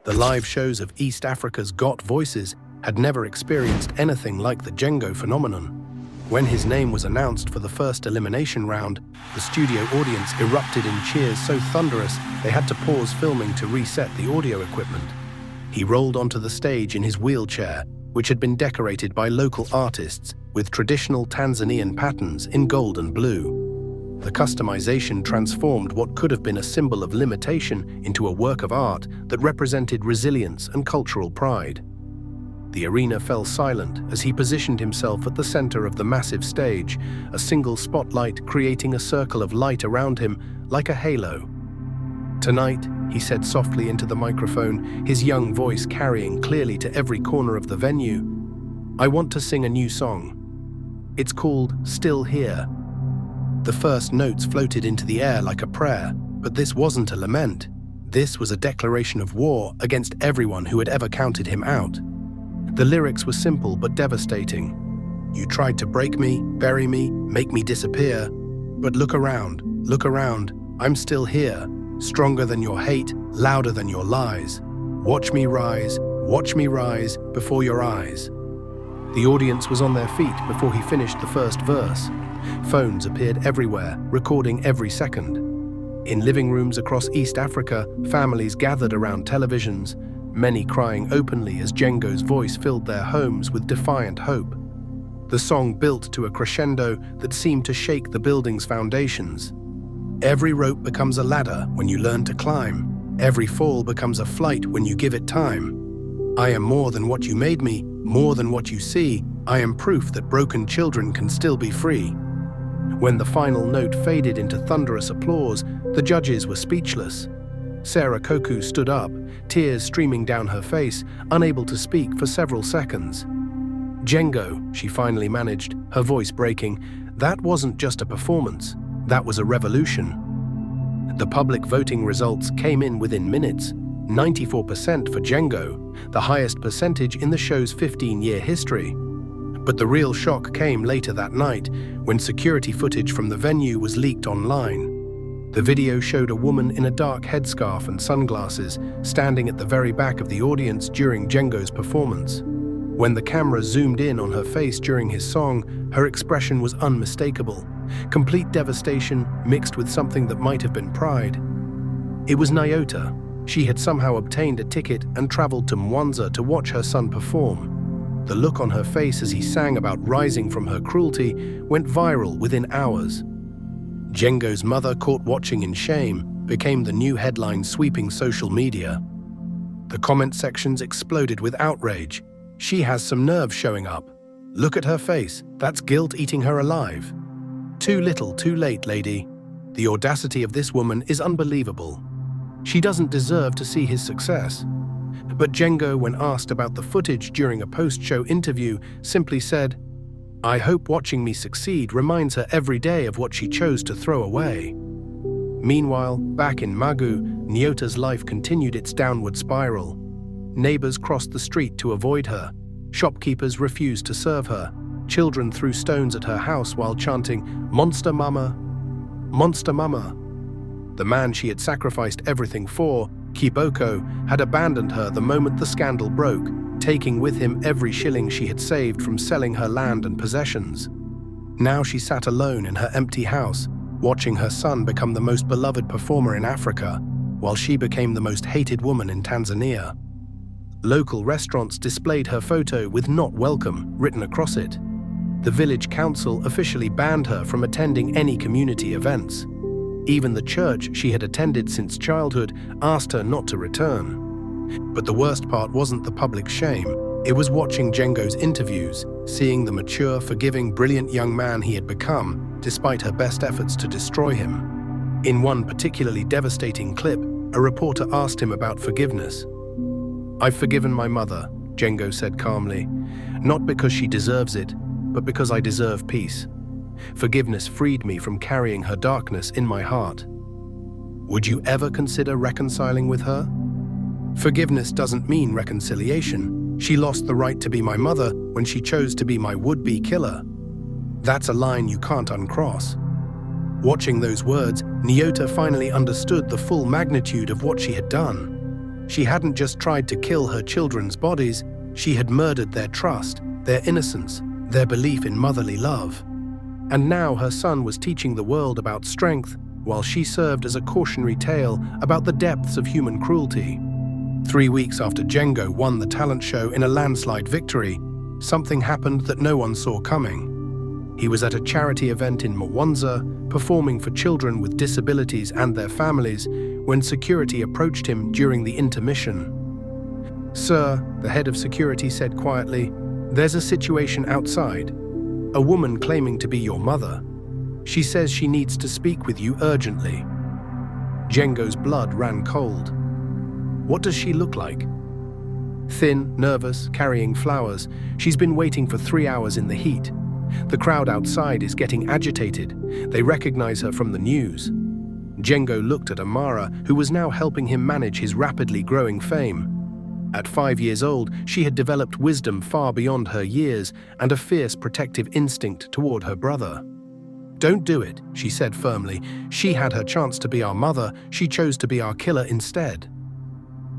The live shows of East Africa's Got Voices had never experienced anything like the Django phenomenon. When his name was announced for the first elimination round, the studio audience erupted in cheers so thunderous they had to pause filming to reset the audio equipment. He rolled onto the stage in his wheelchair, which had been decorated by local artists with traditional Tanzanian patterns in gold and blue. The customization transformed what could have been a symbol of limitation into a work of art that represented resilience and cultural pride. The arena fell silent as he positioned himself at the center of the massive stage, a single spotlight creating a circle of light around him like a halo. "Tonight," he said softly into the microphone, his young voice carrying clearly to every corner of the venue, "I want to sing a new song. It's called Still Here." The first notes floated into the air like a prayer, but this wasn't a lament. This was a declaration of war against everyone who had ever counted him out. The lyrics were simple but devastating. "You tried to break me, bury me, make me disappear. But look around, I'm still here, stronger than your hate, louder than your lies. Watch me rise before your eyes." The audience was on their feet before he finished the first verse. Phones appeared everywhere, recording every second. In living rooms across East Africa, families gathered around televisions, many crying openly as Django's voice filled their homes with defiant hope. The song built to a crescendo that seemed to shake the building's foundations. Every rope becomes a ladder when you learn to climb. Every fall becomes a flight when you give it time. I am more than what you made me, more than what you see. I am proof that broken children can still be free. When the final note faded into thunderous applause, the judges were speechless. Sarah Koku stood up, tears streaming down her face, unable to speak for several seconds. "Django," she finally managed, her voice breaking, "that wasn't just a performance, that was a revolution." The public voting results came in within minutes, 94% for Django, the highest percentage in the show's 15-year history. But the real shock came later that night, when security footage from the venue was leaked online. The video showed a woman in a dark headscarf and sunglasses standing at the very back of the audience during Django's performance. When the camera zoomed in on her face during his song, her expression was unmistakable, complete devastation mixed with something that might have been pride. It was Nyota. She had somehow obtained a ticket and traveled to Mwanza to watch her son perform. The look on her face as he sang about rising from her cruelty went viral within hours. Django's mother, caught watching in shame, became the new headline sweeping social media. The comment sections exploded with outrage. "She has some nerve showing up. Look at her face, that's guilt eating her alive. Too little, too late, lady. The audacity of this woman is unbelievable. She doesn't deserve to see his success." But Django, when asked about the footage during a post-show interview, simply said, "I hope watching me succeed reminds her every day of what she chose to throw away." Meanwhile, back in Magu, Nyota's life continued its downward spiral. Neighbors crossed the street to avoid her. Shopkeepers refused to serve her. Children threw stones at her house while chanting, "Monster Mama, Monster Mama." The man she had sacrificed everything for, Kiboko, had abandoned her the moment the scandal broke, taking with him every shilling she had saved from selling her land and possessions. Now she sat alone in her empty house, watching her son become the most beloved performer in Africa, while she became the most hated woman in Tanzania. Local restaurants displayed her photo with "Not Welcome" written across it. The village council officially banned her from attending any community events. Even the church she had attended since childhood asked her not to return. But the worst part wasn't the public shame. It was watching Django's interviews, seeing the mature, forgiving, brilliant young man he had become, despite her best efforts to destroy him. In one particularly devastating clip, a reporter asked him about forgiveness. "I've forgiven my mother," Django said calmly, "not because she deserves it, but because I deserve peace. Forgiveness freed me from carrying her darkness in my heart." Would you ever consider reconciling with her? Forgiveness doesn't mean reconciliation. She lost the right to be my mother when she chose to be my would-be killer. That's a line you can't uncross. Watching those words, Nyota finally understood the full magnitude of what she had done. She hadn't just tried to kill her children's bodies, she had murdered their trust, their innocence, their belief in motherly love. And now her son was teaching the world about strength, while she served as a cautionary tale about the depths of human cruelty. 3 weeks after Django won the talent show in a landslide victory, something happened that no one saw coming. He was at a charity event in Mwanza, performing for children with disabilities and their families, when security approached him during the intermission. "Sir," the head of security said quietly, "there's a situation outside. A woman claiming to be your mother. She says she needs to speak with you urgently." Django's blood ran cold. "What does she look like?" "Thin, nervous, carrying flowers. She's been waiting for 3 hours in the heat. The crowd outside is getting agitated. They recognize her from the news." Django looked at Amara, who was now helping him manage his rapidly growing fame. At 5 years old, she had developed wisdom far beyond her years and a fierce protective instinct toward her brother. "Don't do it," she said firmly. "She had her chance to be our mother. She chose to be our killer instead."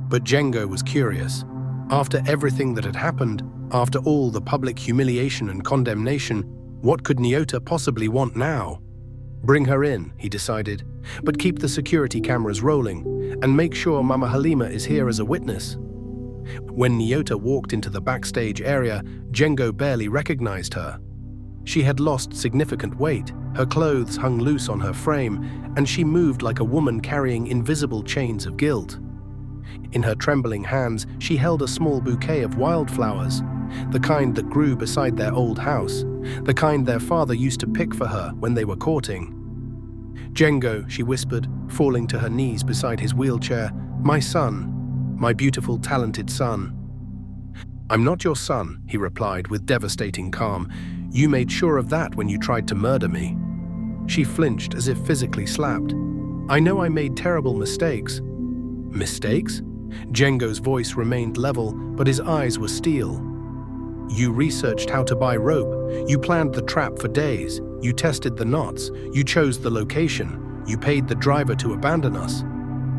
But Django was curious. After everything that had happened, after all the public humiliation and condemnation, what could Nyota possibly want now? "Bring her in," he decided, "but keep the security cameras rolling, and make sure Mama Halima is here as a witness." When Nyota walked into the backstage area, Django barely recognized her. She had lost significant weight, her clothes hung loose on her frame, and she moved like a woman carrying invisible chains of guilt. In her trembling hands, she held a small bouquet of wildflowers, the kind that grew beside their old house, the kind their father used to pick for her when they were courting. "Django," she whispered, falling to her knees beside his wheelchair, "my son, my beautiful, talented son." "I'm not your son," he replied with devastating calm. "You made sure of that when you tried to murder me." She flinched as if physically slapped. "I know I made terrible mistakes." "Mistakes?" Django's voice remained level, but his eyes were steel. "You researched how to buy rope. You planned the trap for days. You tested the knots. You chose the location. You paid the driver to abandon us.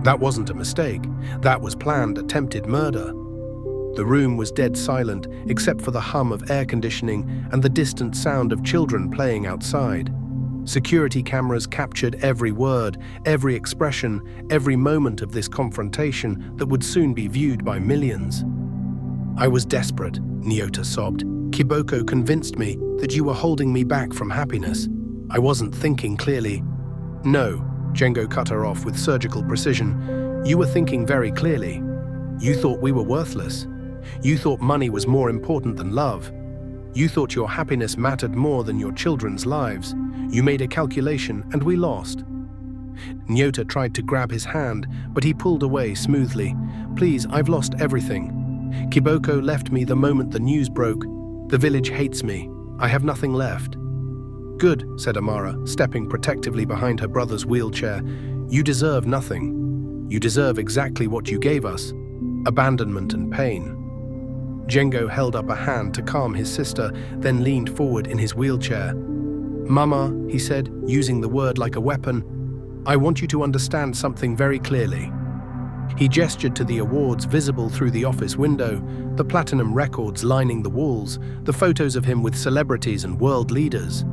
That wasn't a mistake. That was planned, attempted murder." The room was dead silent, except for the hum of air conditioning and the distant sound of children playing outside. Security cameras captured every word, every expression, every moment of this confrontation that would soon be viewed by millions. "I was desperate," Nyota sobbed. "Kiboko convinced me that you were holding me back from happiness. I wasn't thinking clearly." "No," Django cut her off with surgical precision. "You were thinking very clearly. You thought we were worthless. You thought money was more important than love. You thought your happiness mattered more than your children's lives. You made a calculation and we lost." Nyota tried to grab his hand, but he pulled away smoothly. "Please, I've lost everything. Kiboko left me the moment the news broke. The village hates me. I have nothing left." "Good," said Amara, stepping protectively behind her brother's wheelchair. "You deserve nothing. You deserve exactly what you gave us: abandonment and pain." Django held up a hand to calm his sister, then leaned forward in his wheelchair. "Mama," he said, using the word like a weapon, "I want you to understand something very clearly." He gestured to the awards visible through the office window, the platinum records lining the walls, the photos of him with celebrities and world leaders.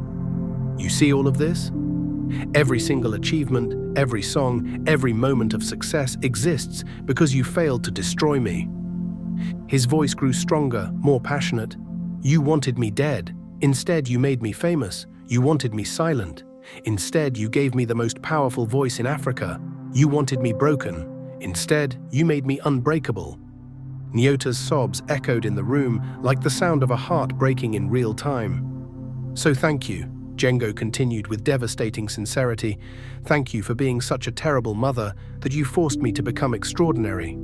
"You see all of this? Every single achievement, every song, every moment of success exists because you failed to destroy me." His voice grew stronger, more passionate. "You wanted me dead. Instead, you made me famous. You wanted me silent. Instead, you gave me the most powerful voice in Africa. You wanted me broken. Instead, you made me unbreakable." Nyota's sobs echoed in the room like the sound of a heart breaking in real time. "So thank you," Django continued with devastating sincerity. "Thank you for being such a terrible mother that you forced me to become extraordinary.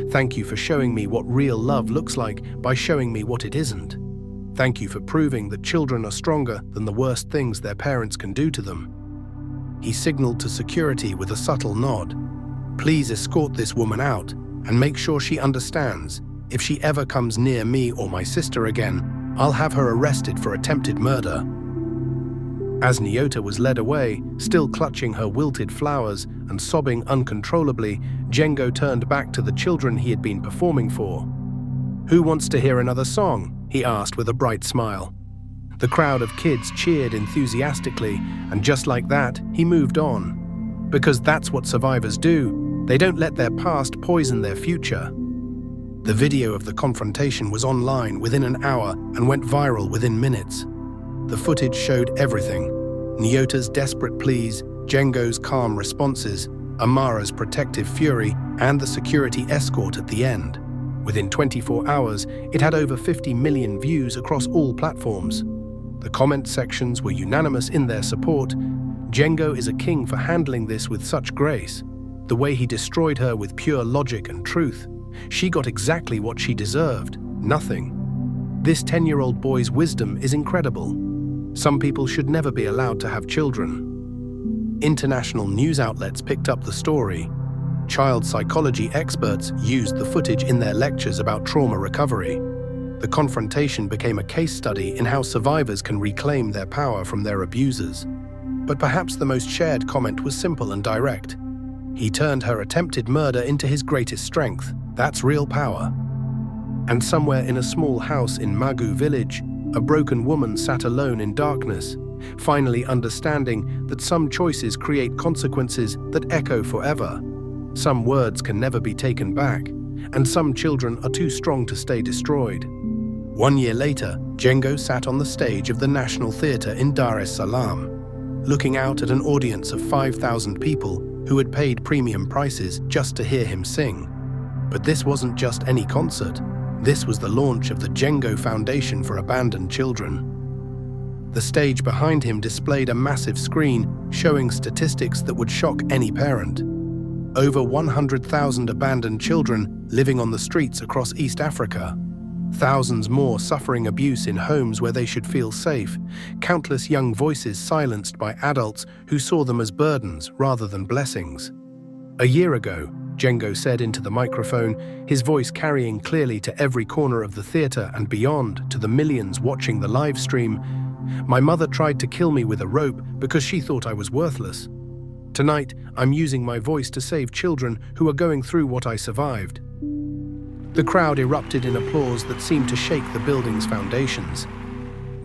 Thank you for showing me what real love looks like by showing me what it isn't. Thank you for proving that children are stronger than the worst things their parents can do to them." He signaled to security with a subtle nod. "Please escort this woman out and make sure she understands. If she ever comes near me or my sister again, I'll have her arrested for attempted murder." As Nyota was led away, still clutching her wilted flowers and sobbing uncontrollably, Django turned back to the children he had been performing for. "Who wants to hear another song?" he asked with a bright smile. The crowd of kids cheered enthusiastically, and just like that, he moved on. Because that's what survivors do. They don't let their past poison their future. The video of the confrontation was online within an hour and went viral within minutes. The footage showed everything: Nyota's desperate pleas, Django's calm responses, Amara's protective fury, and the security escort at the end. Within 24 hours, it had over 50 million views across all platforms. The comment sections were unanimous in their support. Django is a king for handling this with such grace. The way he destroyed her with pure logic and truth. She got exactly what she deserved, nothing. This 10-year-old boy's wisdom is incredible. Some people should never be allowed to have children. International news outlets picked up the story. Child psychology experts used the footage in their lectures about trauma recovery. The confrontation became a case study in how survivors can reclaim their power from their abusers. But perhaps the most shared comment was simple and direct. He turned her attempted murder into his greatest strength. That's real power. And somewhere in a small house in Magu village, a broken woman sat alone in darkness, finally understanding that some choices create consequences that echo forever. Some words can never be taken back, and some children are too strong to stay destroyed. 1 year later, Django sat on the stage of the National Theatre in Dar es Salaam, looking out at an audience of 5,000 people who had paid premium prices just to hear him sing. But this wasn't just any concert. This was the launch of the Django Foundation for Abandoned Children. The stage behind him displayed a massive screen showing statistics that would shock any parent. Over 100,000 abandoned children living on the streets across East Africa. Thousands more suffering abuse in homes where they should feel safe. Countless young voices silenced by adults who saw them as burdens rather than blessings. A year ago, Django said into the microphone, his voice carrying clearly to every corner of the theatre and beyond to the millions watching the live stream, "My mother tried to kill me with a rope because she thought I was worthless. Tonight, I'm using my voice to save children who are going through what I survived." The crowd erupted in applause that seemed to shake the building's foundations.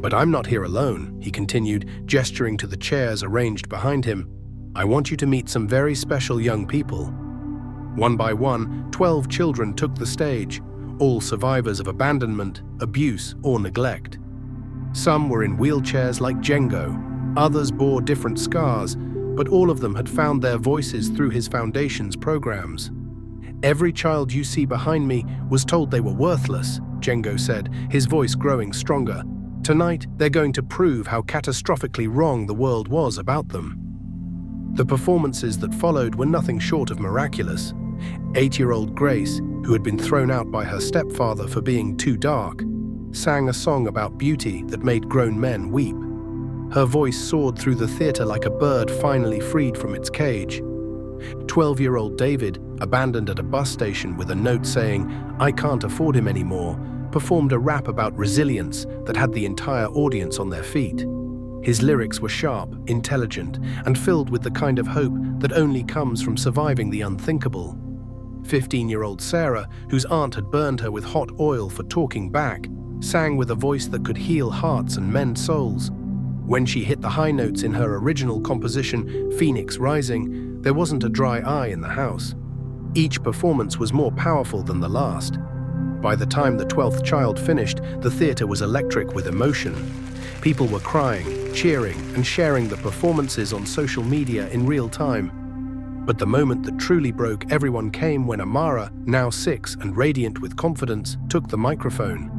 "But I'm not here alone," he continued, gesturing to the chairs arranged behind him. "I want you to meet some very special young people." One by one, 12 children took the stage, all survivors of abandonment, abuse, or neglect. Some were in wheelchairs like Django, others bore different scars, but all of them had found their voices through his foundation's programs. "Every child you see behind me was told they were worthless," Django said, his voice growing stronger. "Tonight, they're going to prove how catastrophically wrong the world was about them." The performances that followed were nothing short of miraculous. 8-year-old Grace, who had been thrown out by her stepfather for being too dark, sang a song about beauty that made grown men weep. Her voice soared through the theatre like a bird finally freed from its cage. 12-year-old David, abandoned at a bus station with a note saying, "I can't afford him anymore," performed a rap about resilience that had the entire audience on their feet. His lyrics were sharp, intelligent, and filled with the kind of hope that only comes from surviving the unthinkable. 15-year-old Sarah, whose aunt had burned her with hot oil for talking back, sang with a voice that could heal hearts and mend souls. When she hit the high notes in her original composition, Phoenix Rising, there wasn't a dry eye in the house. Each performance was more powerful than the last. By the time the 12th child finished, the theatre was electric with emotion. People were crying, cheering, and sharing the performances on social media in real time. But the moment that truly broke everyone came when Amara, now 6 and radiant with confidence, took the microphone.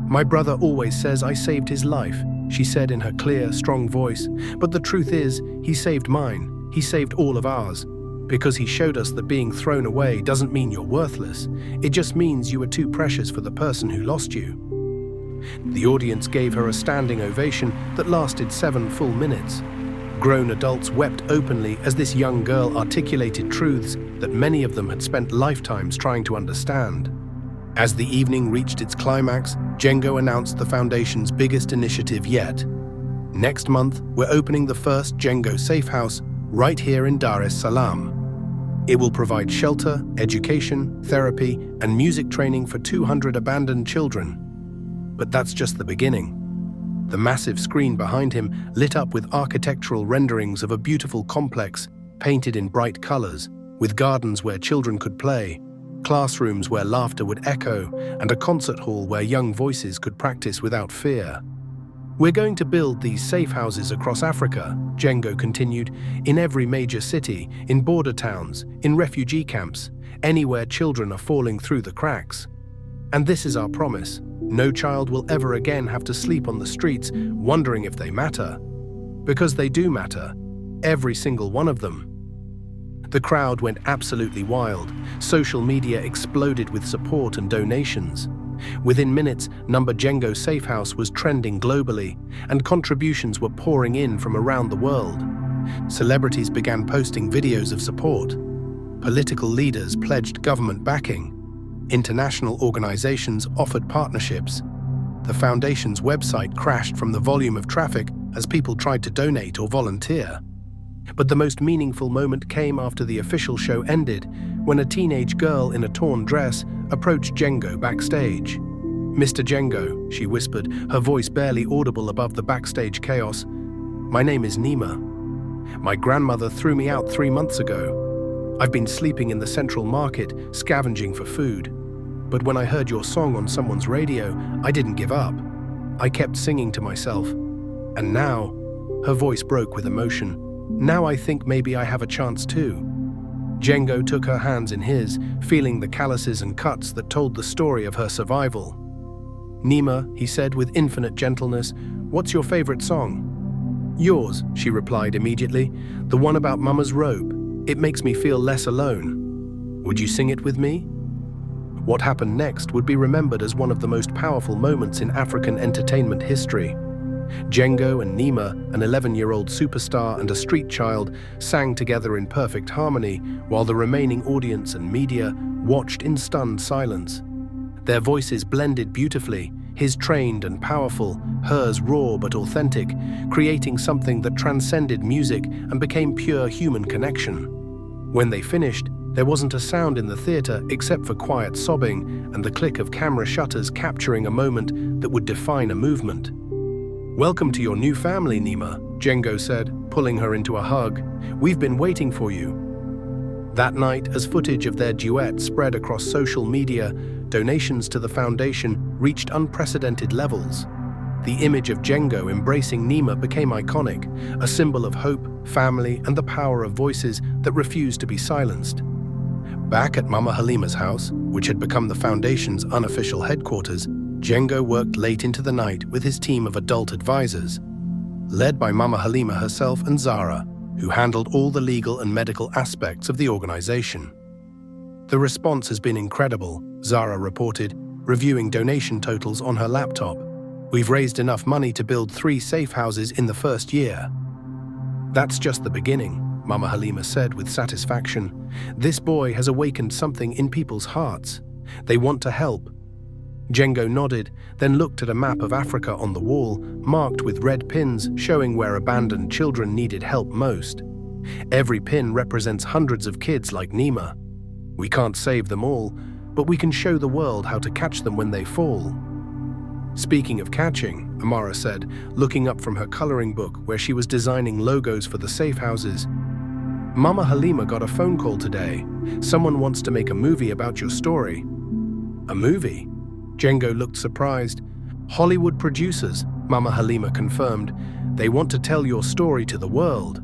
"My brother always says I saved his life," she said in her clear, strong voice. "But the truth is, he saved mine. He saved all of ours. Because he showed us that being thrown away doesn't mean you're worthless. It just means you were too precious for the person who lost you." The audience gave her a standing ovation that lasted 7 full minutes. Grown adults wept openly as this young girl articulated truths that many of them had spent lifetimes trying to understand. As the evening reached its climax, Django announced the Foundation's biggest initiative yet. Next month, we're opening the first Django safe house right here in Dar es Salaam. It will provide shelter, education, therapy, and music training for 200 abandoned children. But that's just the beginning. The massive screen behind him lit up with architectural renderings of a beautiful complex painted in bright colors, with gardens where children could play, classrooms where laughter would echo, and a concert hall where young voices could practice without fear. We're going to build these safe houses across Africa, Django continued, in every major city, in border towns, in refugee camps, anywhere children are falling through the cracks. And this is our promise. No child will ever again have to sleep on the streets wondering if they matter. Because they do matter. Every single one of them. The crowd went absolutely wild. Social media exploded with support and donations. Within minutes, Number Django Safe House was trending globally, and contributions were pouring in from around the world. Celebrities began posting videos of support. Political leaders pledged government backing. International organizations offered partnerships. The foundation's website crashed from the volume of traffic as people tried to donate or volunteer. But the most meaningful moment came after the official show ended, when a teenage girl in a torn dress approached Django backstage. "Mr. Django," she whispered, her voice barely audible above the backstage chaos. "My name is Nima. My grandmother threw me out 3 months ago. I've been sleeping in the central market, scavenging for food. But when I heard your song on someone's radio, I didn't give up. I kept singing to myself. And now," her voice broke with emotion, "now I think maybe I have a chance too." Django took her hands in his, feeling the calluses and cuts that told the story of her survival. "Nima," he said with infinite gentleness, "what's your favorite song?" "Yours," she replied immediately, "the one about Mama's robe. It makes me feel less alone. Would you sing it with me?" What happened next would be remembered as one of the most powerful moments in African entertainment history. Django and Nima, an 11-year-old superstar and a street child, sang together in perfect harmony, while the remaining audience and media watched in stunned silence. Their voices blended beautifully, his trained and powerful, hers raw but authentic, creating something that transcended music and became pure human connection. When they finished, there wasn't a sound in the theater except for quiet sobbing and the click of camera shutters capturing a moment that would define a movement. "Welcome to your new family, Nima," Django said, pulling her into a hug. "We've been waiting for you." That night, as footage of their duet spread across social media, donations to the foundation reached unprecedented levels. The image of Django embracing Nima became iconic, a symbol of hope, family, and the power of voices that refused to be silenced. Back at Mama Halima's house, which had become the foundation's unofficial headquarters, Django worked late into the night with his team of adult advisors, led by Mama Halima herself and Zara, who handled all the legal and medical aspects of the organization. "The response has been incredible," Zara reported, reviewing donation totals on her laptop. "We've raised enough money to build 3 safe houses in the first year." "That's just the beginning," Mama Halima said with satisfaction. "This boy has awakened something in people's hearts. They want to help." Django nodded, then looked at a map of Africa on the wall, marked with red pins showing where abandoned children needed help most. Every pin represents hundreds of kids like Nima. "We can't save them all, but we can show the world how to catch them when they fall." "Speaking of catching," Amara said, looking up from her coloring book where she was designing logos for the safe houses, "Mama Halima got a phone call today. Someone wants to make a movie about your story." "A movie?" Django looked surprised. "Hollywood producers," Mama Halima confirmed. "They want to tell your story to the world.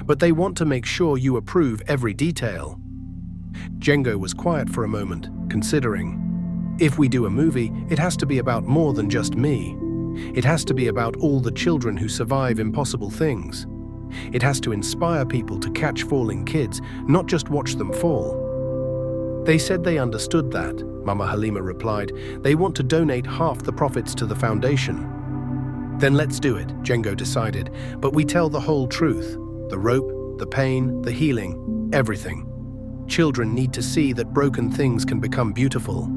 But they want to make sure you approve every detail." Django was quiet for a moment, considering. "If we do a movie, it has to be about more than just me. It has to be about all the children who survive impossible things. It has to inspire people to catch falling kids, not just watch them fall." "They said they understood that," Mama Halima replied. "They want to donate half the profits to the foundation." "Then let's do it," Django decided. "But we tell the whole truth. The rope, the pain, the healing, everything. Children need to see that broken things can become beautiful."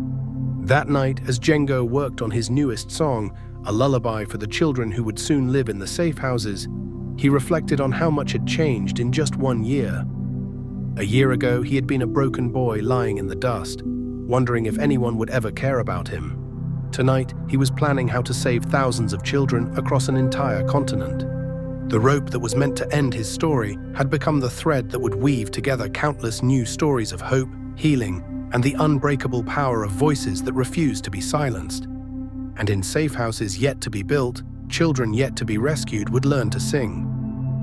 That night, as Django worked on his newest song, a lullaby for the children who would soon live in the safe houses, he reflected on how much had changed in just 1 year. A year ago, he had been a broken boy lying in the dust, wondering if anyone would ever care about him. Tonight, he was planning how to save thousands of children across an entire continent. The rope that was meant to end his story had become the thread that would weave together countless new stories of hope, healing, and the unbreakable power of voices that refused to be silenced. And in safe houses yet to be built, children yet to be rescued would learn to sing.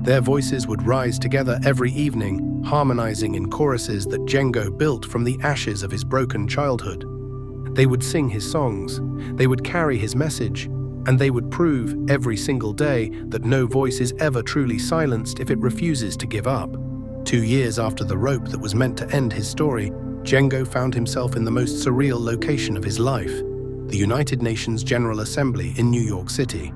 Their voices would rise together every evening, harmonizing in choruses that Django built from the ashes of his broken childhood. They would sing his songs, they would carry his message, and they would prove every single day that no voice is ever truly silenced if it refuses to give up. 2 years after the rope that was meant to end his story, Django found himself in the most surreal location of his life, the United Nations General Assembly in New York City.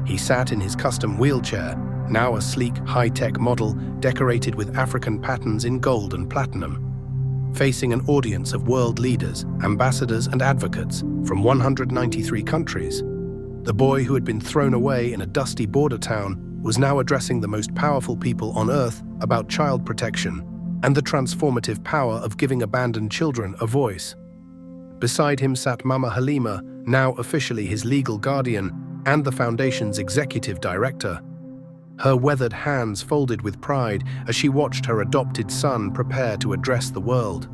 He sat in his custom wheelchair, now a sleek, high-tech model decorated with African patterns in gold and platinum, facing an audience of world leaders, ambassadors, and advocates from 193 countries. The boy who had been thrown away in a dusty border town was now addressing the most powerful people on Earth about child protection and the transformative power of giving abandoned children a voice. Beside him sat Mama Halima, now officially his legal guardian and the Foundation's executive director. Her weathered hands folded with pride as she watched her adopted son prepare to address the world.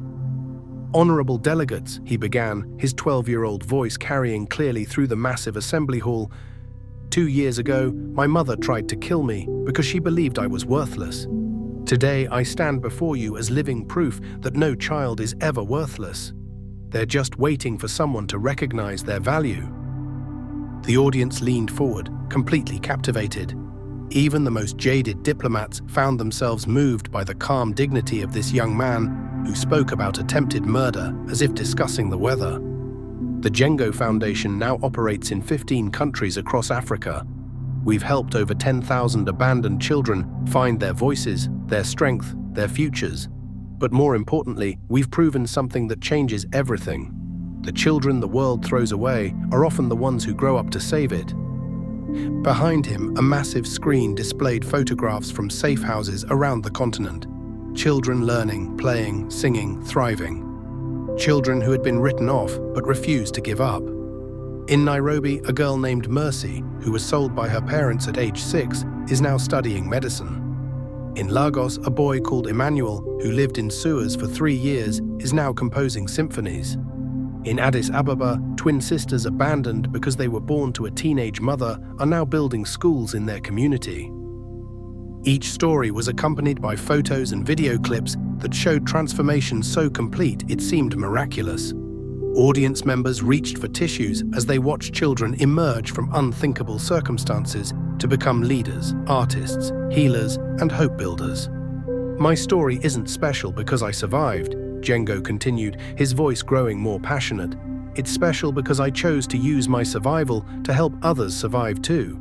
"Honorable delegates," he began, his 12-year-old voice carrying clearly through the massive assembly hall. "2 years ago, my mother tried to kill me because she believed I was worthless. Today, I stand before you as living proof that no child is ever worthless. They're just waiting for someone to recognize their value." The audience leaned forward, completely captivated. Even the most jaded diplomats found themselves moved by the calm dignity of this young man who spoke about attempted murder as if discussing the weather. The Django Foundation now operates in 15 countries across Africa. We've helped over 10,000 abandoned children find their voices, their strength, their futures. But more importantly, we've proven something that changes everything. The children the world throws away are often the ones who grow up to save it. Behind him, a massive screen displayed photographs from safe houses around the continent. Children learning, playing, singing, thriving. Children who had been written off but refused to give up. In Nairobi, a girl named Mercy, who was sold by her parents at age 6, is now studying medicine. In Lagos, a boy called Emmanuel, who lived in sewers for 3 years, is now composing symphonies. In Addis Ababa, twin sisters abandoned because they were born to a teenage mother are now building schools in their community. Each story was accompanied by photos and video clips that showed transformation so complete it seemed miraculous. Audience members reached for tissues as they watched children emerge from unthinkable circumstances to become leaders, artists, healers, and hope builders. "My story isn't special because I survived," Django continued, his voice growing more passionate. "It's special because I chose to use my survival to help others survive too.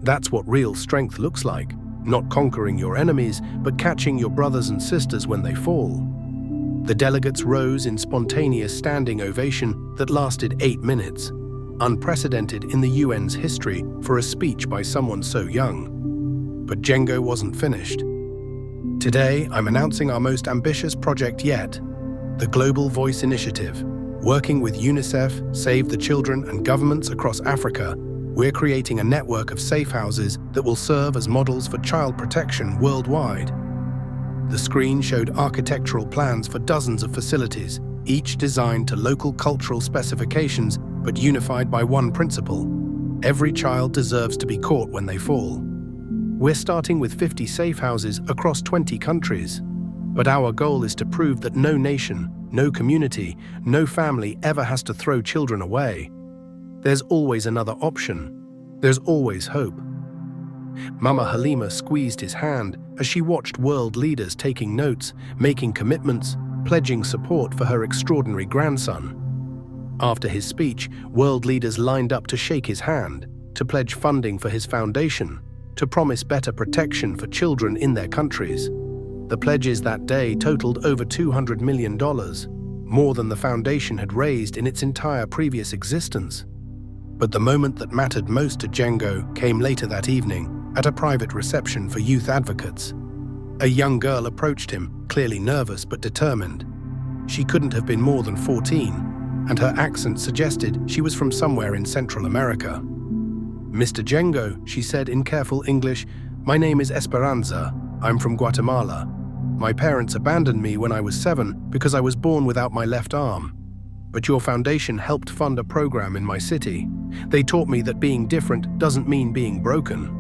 That's what real strength looks like. Not conquering your enemies, but catching your brothers and sisters when they fall." The delegates rose in spontaneous standing ovation that lasted 8 minutes, unprecedented in the UN's history for a speech by someone so young. But Django wasn't finished. "Today, I'm announcing our most ambitious project yet, the Global Voice Initiative. Working with UNICEF, Save the Children, and governments across Africa, we're creating a network of safe houses that will serve as models for child protection worldwide." The screen showed architectural plans for dozens of facilities, each designed to local cultural specifications but unified by one principle: every child deserves to be caught when they fall. We're starting with 50 safe houses across 20 countries, but our goal is to prove that no nation, no community, no family ever has to throw children away. There's always another option. There's always hope. Mama Halima squeezed his hand as she watched world leaders taking notes, making commitments, pledging support for her extraordinary grandson. After his speech, world leaders lined up to shake his hand, to pledge funding for his foundation, to promise better protection for children in their countries. The pledges that day totaled over $200 million, more than the foundation had raised in its entire previous existence. But the moment that mattered most to Django came later that evening at a private reception for youth advocates. A young girl approached him, clearly nervous but determined. She couldn't have been more than 14, and her accent suggested she was from somewhere in Central America. "Mr. Django," she said in careful English, "my name is Esperanza. I'm from Guatemala. My parents abandoned me when I was 7 because I was born without my left arm. But your foundation helped fund a program in my city. They taught me that being different doesn't mean being broken."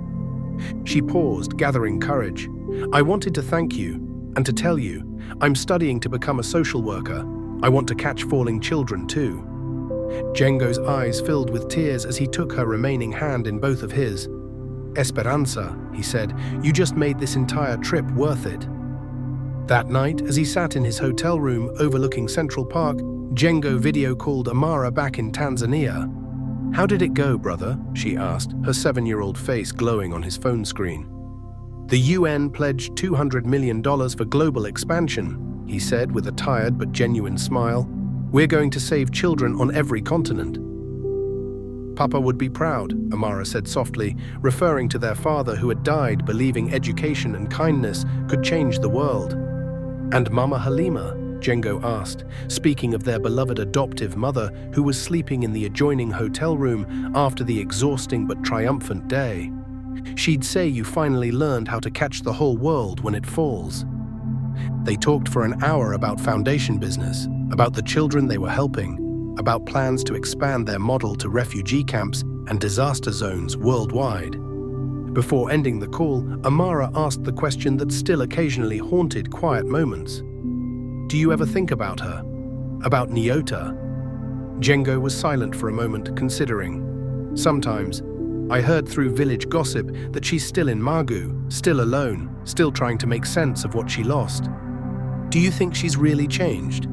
She paused, gathering courage. "I wanted to thank you and to tell you, I'm studying to become a social worker. I want to catch falling children too." Django's eyes filled with tears as he took her remaining hand in both of his. "Esperanza," he said, "you just made this entire trip worth it." That night, as he sat in his hotel room overlooking Central Park, Django video called Amara back in Tanzania. "How did it go, brother?" she asked, her 7-year-old face glowing on his phone screen. "The UN pledged $200 million for global expansion," he said with a tired but genuine smile. "We're going to save children on every continent." "Papa would be proud," Amara said softly, referring to their father who had died believing education and kindness could change the world. "And Mama Halima?" Django asked, speaking of their beloved adoptive mother who was sleeping in the adjoining hotel room after the exhausting but triumphant day. "She'd say you finally learned how to catch the whole world when it falls." They talked for an hour about foundation business, about the children they were helping, about plans to expand their model to refugee camps and disaster zones worldwide. Before ending the call, Amara asked the question that still occasionally haunted quiet moments. "Do you ever think about her? About Nyota?" Django was silent for a moment, considering. "Sometimes. I heard through village gossip that she's still in Magu, still alone, still trying to make sense of what she lost." "Do you think she's really changed?"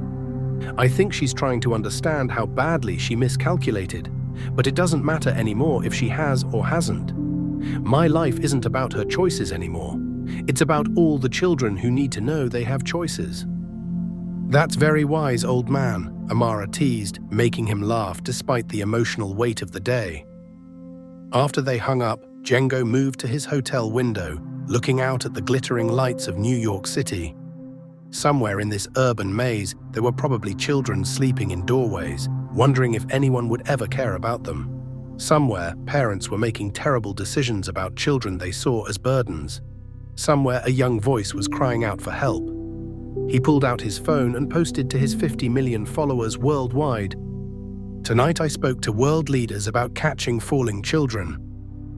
"I think she's trying to understand how badly she miscalculated, but it doesn't matter anymore if she has or hasn't. My life isn't about her choices anymore. It's about all the children who need to know they have choices." "That's very wise, old man," Amara teased, making him laugh despite the emotional weight of the day. After they hung up, Django moved to his hotel window, looking out at the glittering lights of New York City. Somewhere in this urban maze, there were probably children sleeping in doorways, wondering if anyone would ever care about them. Somewhere, parents were making terrible decisions about children they saw as burdens. Somewhere, a young voice was crying out for help. He pulled out his phone and posted to his 50 million followers worldwide. "Tonight I spoke to world leaders about catching falling children.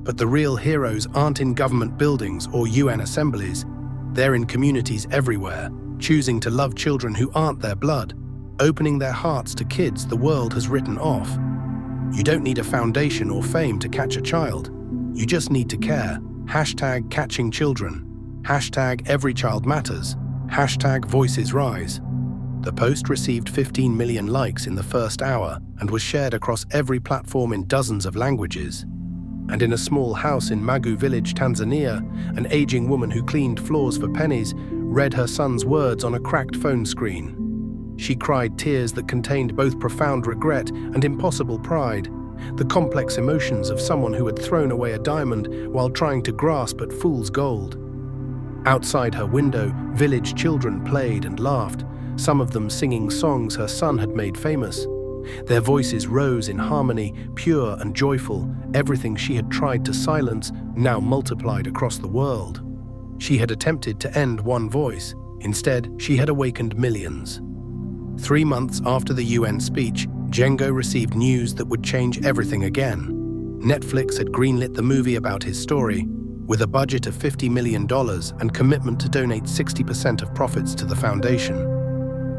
But the real heroes aren't in government buildings or UN assemblies. They're in communities everywhere, choosing to love children who aren't their blood, opening their hearts to kids the world has written off. You don't need a foundation or fame to catch a child. You just need to care. Hashtag catching children. Hashtag every child matters. Hashtag voices rise." The post received 15 million likes in the first hour and was shared across every platform in dozens of languages. And in a small house in Magu village, Tanzania, an aging woman who cleaned floors for pennies read her son's words on a cracked phone screen. She cried tears that contained both profound regret and impossible pride, the complex emotions of someone who had thrown away a diamond while trying to grasp at fool's gold. Outside her window, village children played and laughed, some of them singing songs her son had made famous. Their voices rose in harmony, pure and joyful, everything she had tried to silence now multiplied across the world. She had attempted to end one voice. Instead, she had awakened millions. 3 months after the UN speech, Django received news that would change everything again. Netflix had greenlit the movie about his story, with a budget of $50 million and commitment to donate 60% of profits to the foundation.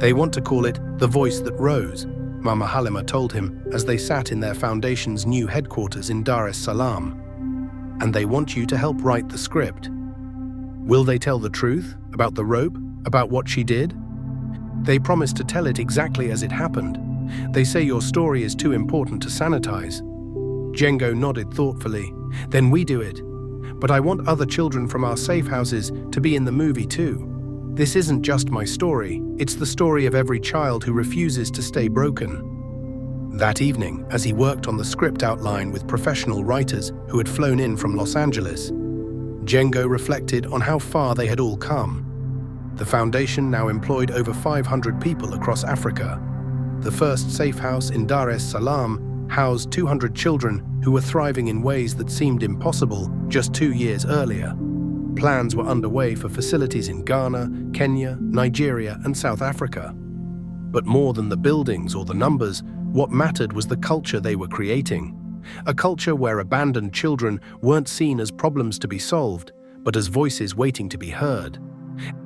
"They want to call it The Voice That Rose," Mama Halima told him as they sat in their foundation's new headquarters in Dar es Salaam. "And they want you to help write the script." "Will they tell the truth? About the rope? About what she did?" "They promise to tell it exactly as it happened. They say your story is too important to sanitize." Django nodded thoughtfully. "Then we do it. But I want other children from our safe houses to be in the movie too. This isn't just my story, it's the story of every child who refuses to stay broken." That evening, as he worked on the script outline with professional writers who had flown in from Los Angeles, Django reflected on how far they had all come. The foundation now employed over 500 people across Africa. The first safe house in Dar es Salaam housed 200 children who were thriving in ways that seemed impossible just 2 years earlier. Plans were underway for facilities in Ghana, Kenya, Nigeria, and South Africa. But more than the buildings or the numbers, what mattered was the culture they were creating. A culture where abandoned children weren't seen as problems to be solved, but as voices waiting to be heard.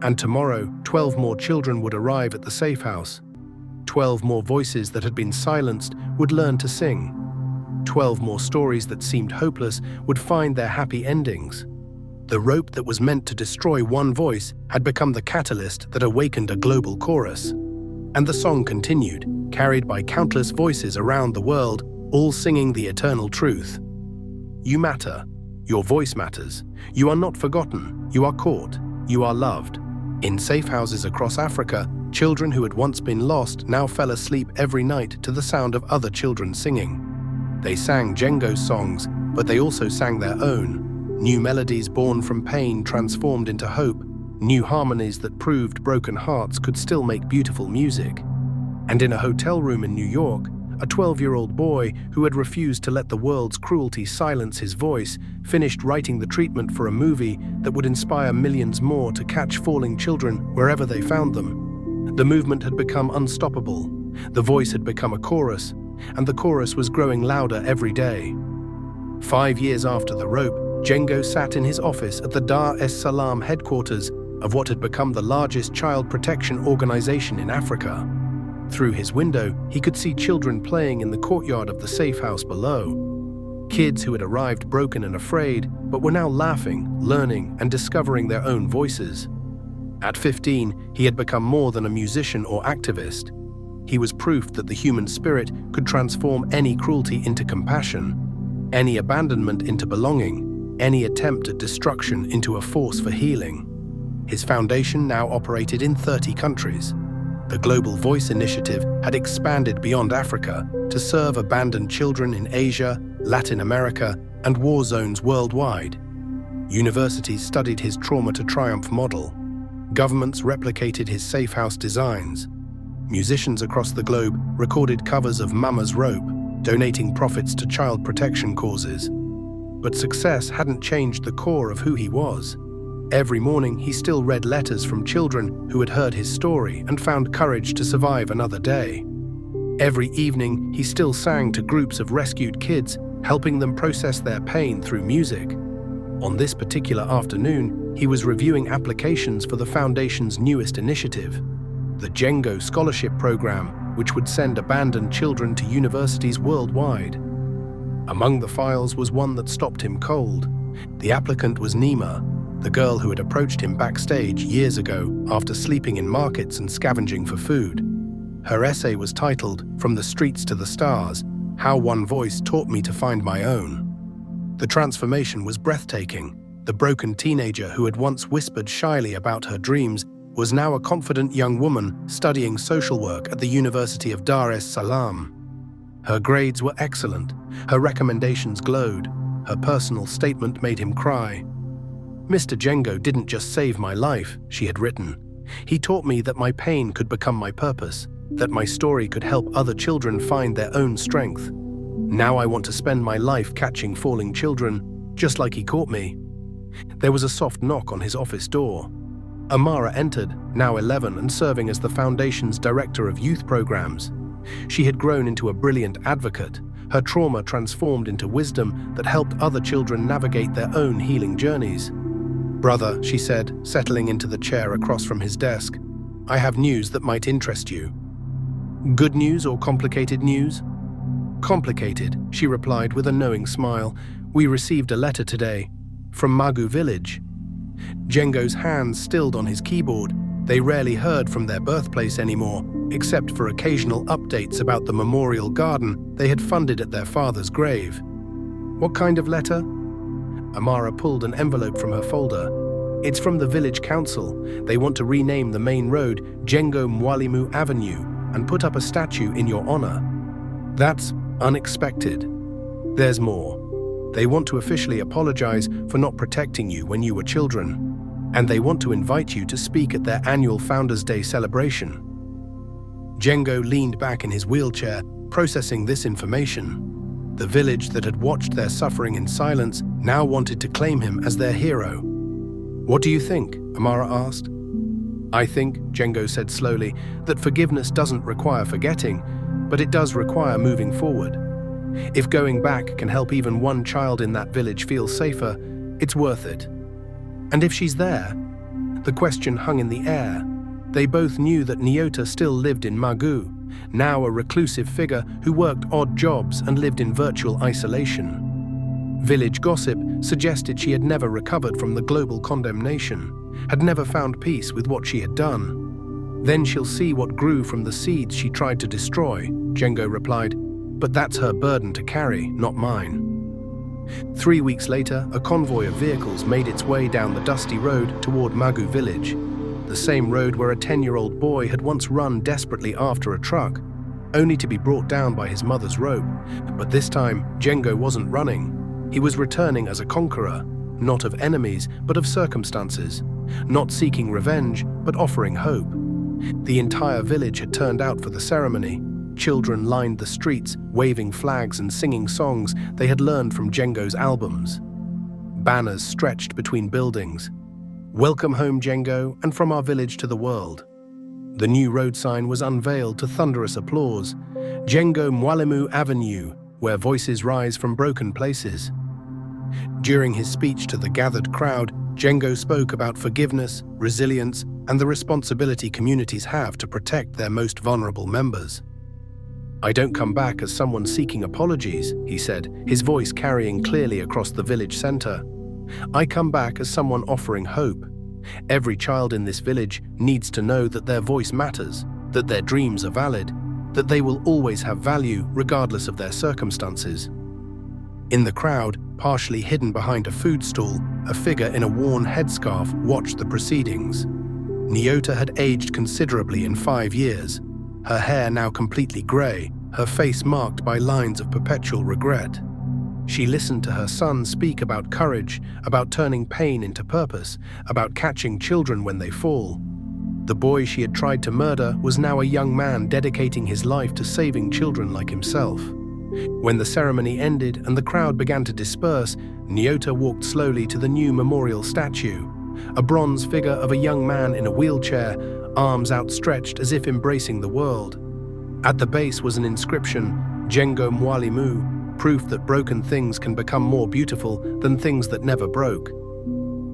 And tomorrow, 12 more children would arrive at the safe house. 12 more voices that had been silenced would learn to sing. 12 more stories that seemed hopeless would find their happy endings. The rope that was meant to destroy one voice had become the catalyst that awakened a global chorus. And the song continued, carried by countless voices around the world, all singing the eternal truth. You matter. Your voice matters. You are not forgotten. You are caught. You are loved. In safe houses across Africa, children who had once been lost now fell asleep every night to the sound of other children singing. They sang Django's songs, but they also sang their own. New melodies born from pain transformed into hope, new harmonies that proved broken hearts could still make beautiful music. And in a hotel room in New York, a 12-year-old boy who had refused to let the world's cruelty silence his voice finished writing the treatment for a movie that would inspire millions more to catch falling children wherever they found them. The movement had become unstoppable. The voice had become a chorus, and the chorus was growing louder every day. 5 years after the rope, Django sat in his office at the Dar es Salaam headquarters of what had become the largest child protection organization in Africa. Through his window, he could see children playing in the courtyard of the safe house below. Kids who had arrived broken and afraid, but were now laughing, learning, and discovering their own voices. At 15, he had become more than a musician or activist. He was proof that the human spirit could transform any cruelty into compassion, any abandonment into belonging, any attempt at destruction into a force for healing. His foundation now operated in 30 countries. The Global Voice Initiative had expanded beyond Africa to serve abandoned children in Asia, Latin America, and war zones worldwide. Universities studied his Trauma to Triumph model. Governments replicated his safe house designs. Musicians across the globe recorded covers of Mama's Rope, donating profits to child protection causes. But success hadn't changed the core of who he was. Every morning, he still read letters from children who had heard his story and found courage to survive another day. Every evening, he still sang to groups of rescued kids, helping them process their pain through music. On this particular afternoon, he was reviewing applications for the Foundation's newest initiative, the Django Scholarship Program, which would send abandoned children to universities worldwide. Among the files was one that stopped him cold. The applicant was Nima, the girl who had approached him backstage years ago after sleeping in markets and scavenging for food. Her essay was titled, "From the Streets to the Stars, How One Voice Taught Me to Find My Own." The transformation was breathtaking. The broken teenager who had once whispered shyly about her dreams was now a confident young woman studying social work at the University of Dar es Salaam. Her grades were excellent. Her recommendations glowed. Her personal statement made him cry. "Mr. Django didn't just save my life," she had written. "He taught me that my pain could become my purpose, that my story could help other children find their own strength. Now I want to spend my life catching falling children, just like he caught me." There was a soft knock on his office door. Amara entered, now 11 and serving as the Foundation's Director of Youth Programs. She had grown into a brilliant advocate, her trauma transformed into wisdom that helped other children navigate their own healing journeys. "Brother," she said, settling into the chair across from his desk, "I have news that might interest you." "Good news or complicated news?" "Complicated," she replied with a knowing smile. "We received a letter today, from Magu village." Django's hands stilled on his keyboard. They rarely heard from their birthplace anymore, except for occasional updates about the memorial garden they had funded at their father's grave. "What kind of letter?" Amara pulled an envelope from her folder. "It's from the village council. They want to rename the main road Django Mwalimu Avenue and put up a statue in your honor." That's unexpected. There's more. They want to officially apologize for not protecting you when you were children, and they want to invite you to speak at their annual Founders' Day celebration. Django leaned back in his wheelchair, processing this information. The village that had watched their suffering in silence now wanted to claim him as their hero. "What do you think?" Amara asked. "I think," Django said slowly, "that forgiveness doesn't require forgetting, but it does require moving forward. If going back can help even one child in that village feel safer, it's worth it." And if she's there? The question hung in the air. They both knew that Nyota still lived in Magu, now a reclusive figure who worked odd jobs and lived in virtual isolation. Village gossip suggested she had never recovered from the global condemnation, had never found peace with what she had done. "Then she'll see what grew from the seeds she tried to destroy," Django replied. "But that's her burden to carry, not mine." 3 weeks later, a convoy of vehicles made its way down the dusty road toward Magu village, the same road where a 10-year-old boy had once run desperately after a truck, only to be brought down by his mother's rope. But this time, Django wasn't running. He was returning as a conqueror, not of enemies, but of circumstances, not seeking revenge, but offering hope. The entire village had turned out for the ceremony. Children lined the streets, waving flags and singing songs they had learned from Django's albums. Banners stretched between buildings. "Welcome home, Django, and from our village to the world." The new road sign was unveiled to thunderous applause. "Django Mwalimu Avenue, where voices rise from broken places." During his speech to the gathered crowd, Django spoke about forgiveness, resilience, and the responsibility communities have to protect their most vulnerable members. "I don't come back as someone seeking apologies," he said, his voice carrying clearly across the village center. "I come back as someone offering hope. Every child in this village needs to know that their voice matters, that their dreams are valid, that they will always have value regardless of their circumstances." In the crowd, partially hidden behind a food stall, a figure in a worn headscarf watched the proceedings. Nyota had aged considerably in 5 years, her hair now completely grey, her face marked by lines of perpetual regret. She listened to her son speak about courage, about turning pain into purpose, about catching children when they fall. The boy she had tried to murder was now a young man dedicating his life to saving children like himself. When the ceremony ended and the crowd began to disperse, Nyota walked slowly to the new memorial statue, a bronze figure of a young man in a wheelchair, arms outstretched as if embracing the world. At the base was an inscription, "Django Mwalimu," proof that broken things can become more beautiful than things that never broke.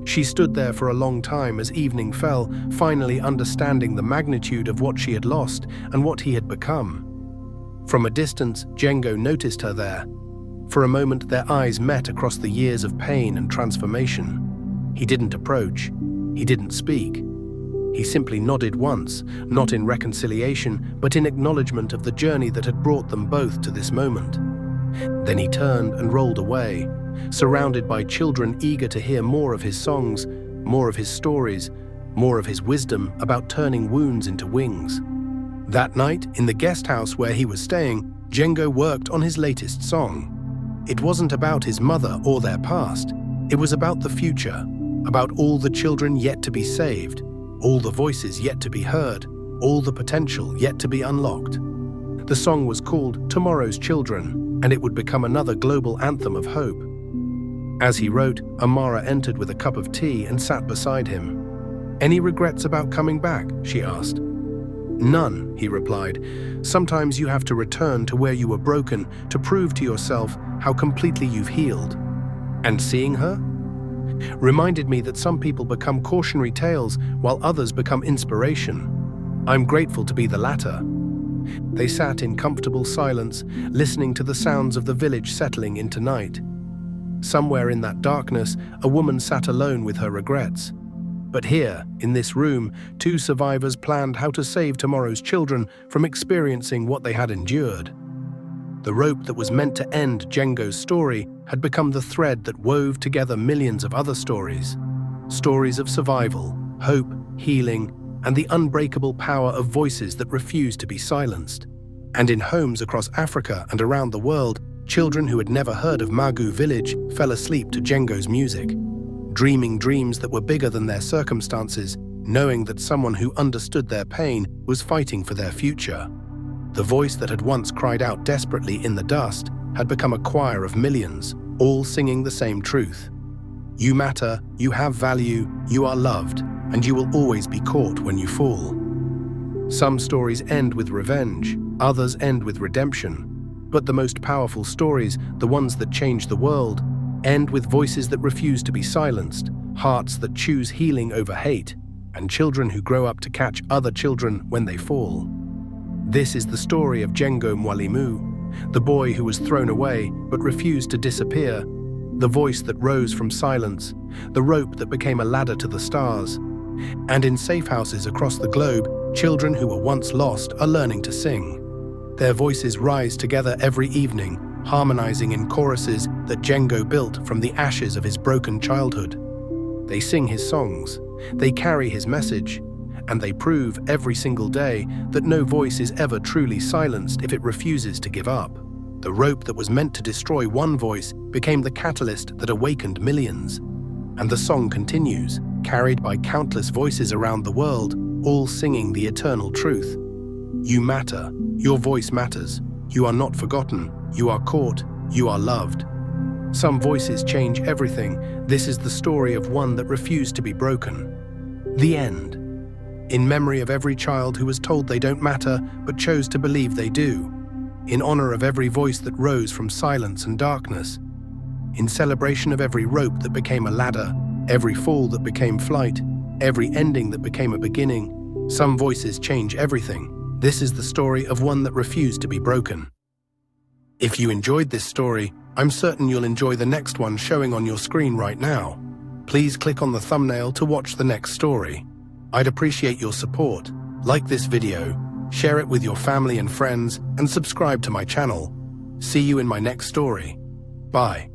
She stood there for a long time as evening fell, finally understanding the magnitude of what she had lost and what he had become. From a distance, Django noticed her there. For a moment, their eyes met across the years of pain and transformation. He didn't approach. He didn't speak. He simply nodded once, not in reconciliation, but in acknowledgement of the journey that had brought them both to this moment. Then he turned and rolled away, surrounded by children eager to hear more of his songs, more of his stories, more of his wisdom about turning wounds into wings. That night, in the guest house where he was staying, Django worked on his latest song. It wasn't about his mother or their past. It was about the future, about all the children yet to be saved, all the voices yet to be heard, all the potential yet to be unlocked. The song was called Tomorrow's Children, and it would become another global anthem of hope. As he wrote, Amara entered with a cup of tea and sat beside him. "Any regrets about coming back?" she asked. "None," he replied. "Sometimes you have to return to where you were broken to prove to yourself how completely you've healed." And seeing her reminded me that some people become cautionary tales while others become inspiration. I'm grateful to be the latter. They sat in comfortable silence, listening to the sounds of the village settling into night. Somewhere in that darkness, a woman sat alone with her regrets. But here, in this room, 2 survivors planned how to save tomorrow's children from experiencing what they had endured. The rope that was meant to end Django's story had become the thread that wove together millions of other stories. Stories of survival, hope, healing, and the unbreakable power of voices that refuse to be silenced. And in homes across Africa and around the world, children who had never heard of Magu village fell asleep to Django's music, dreaming dreams that were bigger than their circumstances, knowing that someone who understood their pain was fighting for their future. The voice that had once cried out desperately in the dust had become a choir of millions, all singing the same truth. You matter, you have value, you are loved, and you will always be caught when you fall. Some stories end with revenge, others end with redemption. But the most powerful stories, the ones that change the world, end with voices that refuse to be silenced, hearts that choose healing over hate, and children who grow up to catch other children when they fall. This is the story of Django Mwalimu, the boy who was thrown away but refused to disappear, the voice that rose from silence, the rope that became a ladder to the stars. And in safe houses across the globe, children who were once lost are learning to sing. Their voices rise together every evening, harmonizing in choruses that Django built from the ashes of his broken childhood. They sing his songs, they carry his message, and they prove every single day that no voice is ever truly silenced if it refuses to give up. The rope that was meant to destroy one voice became the catalyst that awakened millions. And the song continues, carried by countless voices around the world, all singing the eternal truth. You matter. Your voice matters. You are not forgotten. You are caught. You are loved. Some voices change everything. This is the story of one that refused to be broken. The end. In memory of every child who was told they don't matter but chose to believe they do. In honor of every voice that rose from silence and darkness. In celebration of every rope that became a ladder, every fall that became flight, every ending that became a beginning. Some voices change everything. This is the story of one that refused to be broken. If you enjoyed this story, I'm certain you'll enjoy the next one showing on your screen right now. Please click on the thumbnail to watch the next story. I'd appreciate your support. Like this video, share it with your family and friends, and subscribe to my channel. See you in my next story. Bye.